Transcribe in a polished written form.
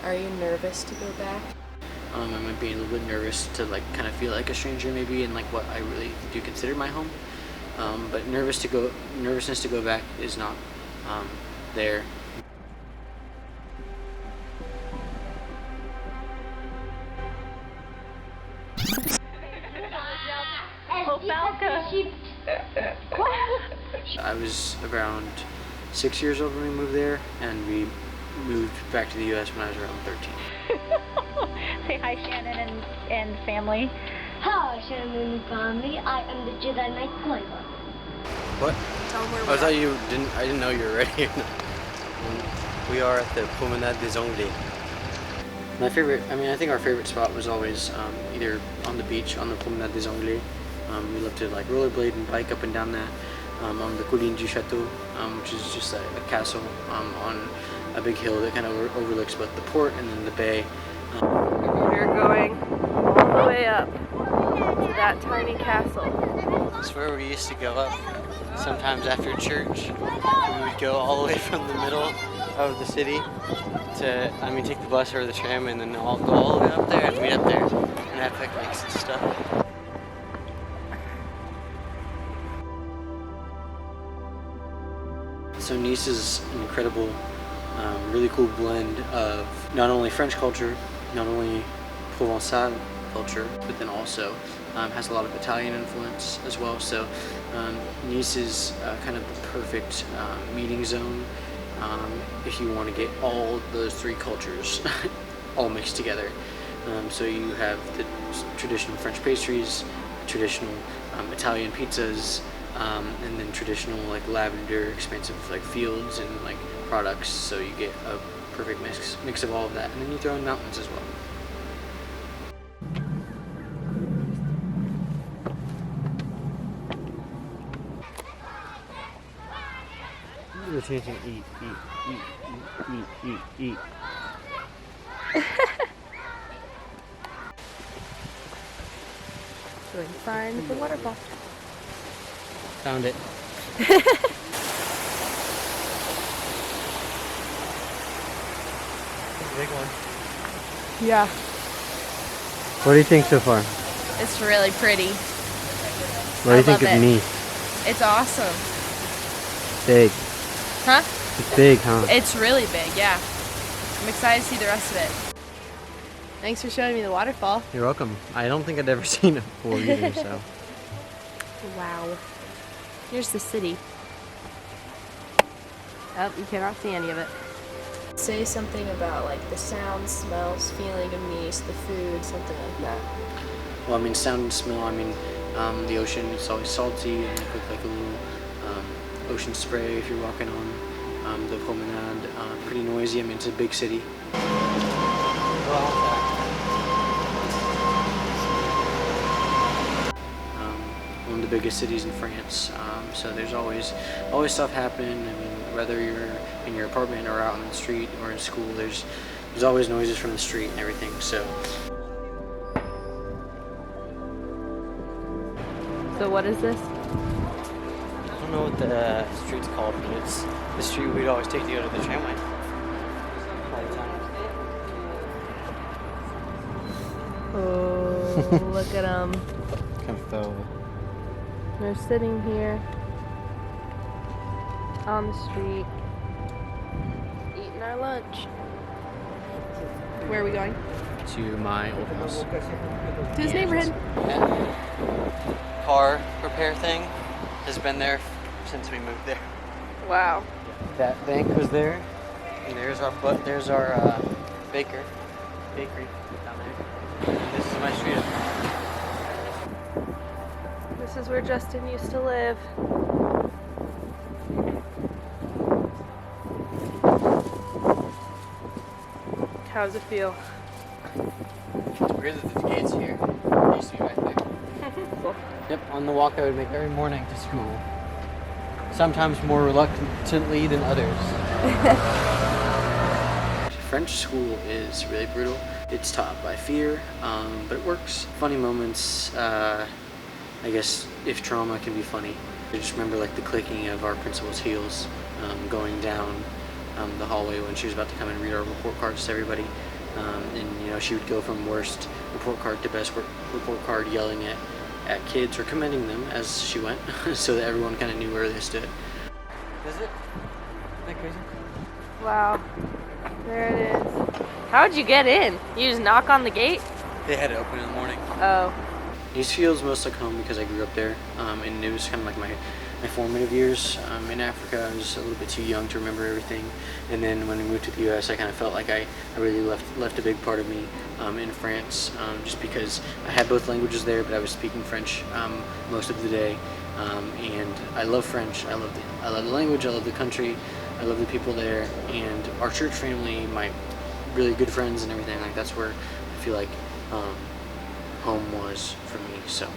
Are you nervous to go back? I might be a little bit nervous to like kind of feel like a stranger maybe in like what I really do consider my home. But nervousness to go back is not there. I was around 6 years old when we moved there, and we moved back to the U.S. when I was around 13. Say hi, Shannon and family. Hi, Shannon and family. I am the Jedi Knight Qui-Gon. What? Tell them where I we are. thought you didn't. I didn't know you were ready. We are at the Promenade des Anglais. My favorite. I think our favorite spot was always either on the beach on the Promenade des Anglais. We love to like rollerblade and bike up and down that. On the Colline du Château, which is just a castle on a big hill that kind of overlooks both the port and then the bay. We're going all the way up to that tiny castle. It's where we used to go up. Sometimes after church, we would go all the way from the middle of the city to, take the bus or the tram and then all go all the way up there and meet up there and have picnics and stuff. So Nice is an incredible, really cool blend of not only French culture, not only Provençal culture, but then also has a lot of Italian influence as well. So Nice is kind of the perfect meeting zone if you want to get all those three cultures all mixed together. So you have the traditional French pastries, traditional Italian pizzas, and then traditional like lavender, expansive like fields and like products. So you get a perfect mix of all of that, and then you throw in mountains as well. You're chanting eat. Doing fine with the waterfall. Found it. Big one. Yeah, What do you think so far? it's really pretty. What do you think love of it. Nice? It's awesome. Big. Huh? It's big, huh? It's really big, yeah. I'm excited to see the rest of it. Thanks for showing me the waterfall. You're welcome. I don't think I'd ever seen it before either, so. Wow. Here's the city. Oh, you cannot see any of it. Say something about like the sound, smells, feeling of Nice, the food, something like that. Well, sound and smell, the ocean, it's always salty and with like a little ocean spray if you're walking on the promenade. Pretty noisy, it's a big city. One of the biggest cities in France, so there's always stuff happening. Whether you're in your apartment or out on the street or in school, there's always noises from the street and everything. So what is this? I don't know what the street's called, but it's the street we'd always take to go to the tramway. Oh, look at them. Campo. They're sitting here on the street, eating our lunch. Where are we going? To my old house. To his neighborhood. Car repair thing has been there since we moved there. Wow. That bank was there, and there's our bakery down there. And this is my street. This is where Justin used to live. How does it feel? It's weird that the gate's here. It used to be right there. Cool. Yep, on the walk I would make every morning to school. Sometimes more reluctantly than others. French school is really brutal. It's taught by fear, but it works. Funny moments, I guess if trauma can be funny. I just remember like the clicking of our principal's heels going down the hallway when she was about to come and read our report cards to everybody. And you know, she would go from worst report card to best report card, yelling at kids or commending them as she went, so that everyone kind of knew where they stood. Is it? Isn't that crazy? Wow. There it is. How'd you get in? You just knock on the gate? They had it open in the morning. Oh. East feels most like home because I grew up there, and it was kind of like my formative years in Africa. I was a little bit too young to remember everything, and then when we moved to the U.S., I kind of felt like I really left a big part of me in France, just because I had both languages there, but I was speaking French most of the day, and I love French. I love the language. I love the country. I love the people there, and our church family, my really good friends and everything. Like that's where I feel like home was for me. So